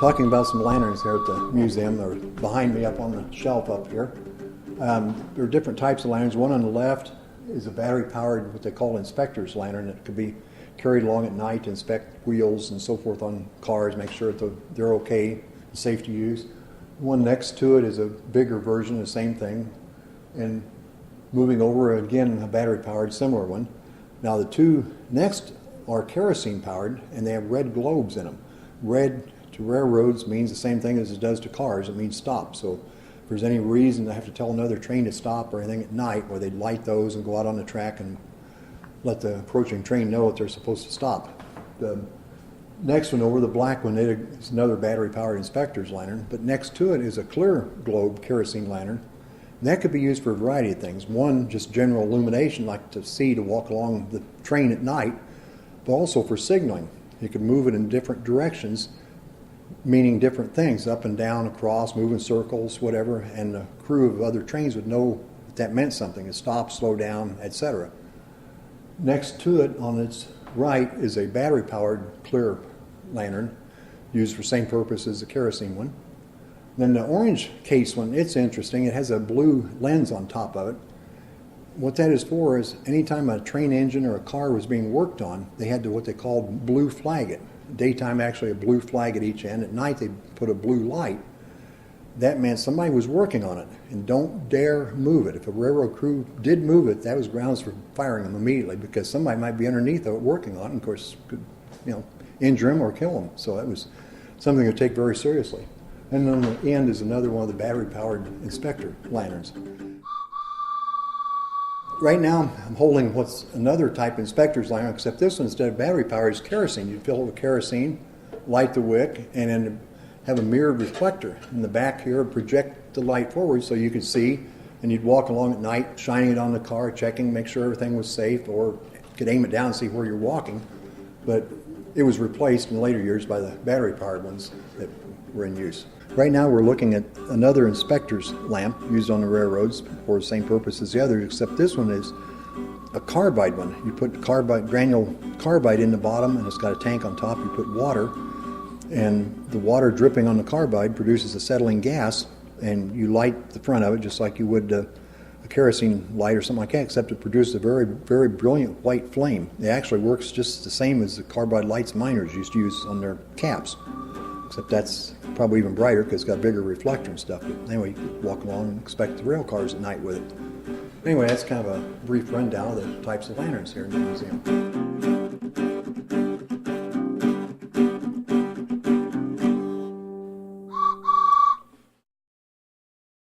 talking about some lanterns here at the museum. They're behind me up on the shelf up here. There are different types of lanterns. One on the left is a battery-powered, what they call inspector's lantern, that could be carried along at night to inspect wheels and so forth on cars, make sure that they're okay and safe to use. One next to it is a bigger version, the same thing. And moving over, again, a battery-powered similar one. Now the two next are kerosene-powered, and they have red globes in them. Red to railroads means the same thing as it does to cars. It means stop. So if there's any reason to have to tell another train to stop or anything at night, where they'd light those and go out on the track and let the approaching train know that they're supposed to stop. The next one over, the black one, is another battery-powered inspector's lantern, but next to it is a clear globe kerosene lantern. And that could be used for a variety of things. One, just general illumination, like to see to walk along the train at night, but also for signaling. You could move it in different directions, meaning different things, up and down, across, moving circles, whatever, and the crew of other trains would know that meant something, to stop, slow down, etc. Next to it, on its right, is a battery-powered clear lantern, used for the same purpose as the kerosene one. Then the orange case one, it's interesting. It has a blue lens on top of it. What that is for is anytime a train engine or a car was being worked on, they had to what they called blue flag it. Daytime, actually, a blue flag at each end. At night, they put a blue light. That meant somebody was working on it, and don't dare move it. If a railroad crew did move it, that was grounds for firing them immediately, because somebody might be underneath of it working on it, and of course, could, injure them or kill them. So that was something to take very seriously. And on the end is another one of the battery-powered inspector lanterns. Right now, I'm holding what's another type of inspector's lantern, except this one, instead of battery-powered, is kerosene. You fill it with kerosene, light the wick, and then have a mirrored reflector in the back here, project the light forward so you could see, and you'd walk along at night, shining it on the car, checking, make sure everything was safe, or could aim it down and see where you're walking. But it was replaced in later years by the battery-powered ones that were in use. Right now we're looking at another inspector's lamp used on the railroads for the same purpose as the others, except this one is a carbide one. You put granule carbide in the bottom, and it's got a tank on top. You put water, and the water dripping on the carbide produces a settling gas, and you light the front of it just like you would a kerosene light or something like that, except it produces a very, very brilliant white flame. It actually works just the same as the carbide lights miners used to use on their caps, except that's probably even brighter because it's got a bigger reflector and stuff. But anyway, you walk along and inspect the rail cars at night with it. Anyway, that's kind of a brief rundown of the types of lanterns here in the museum.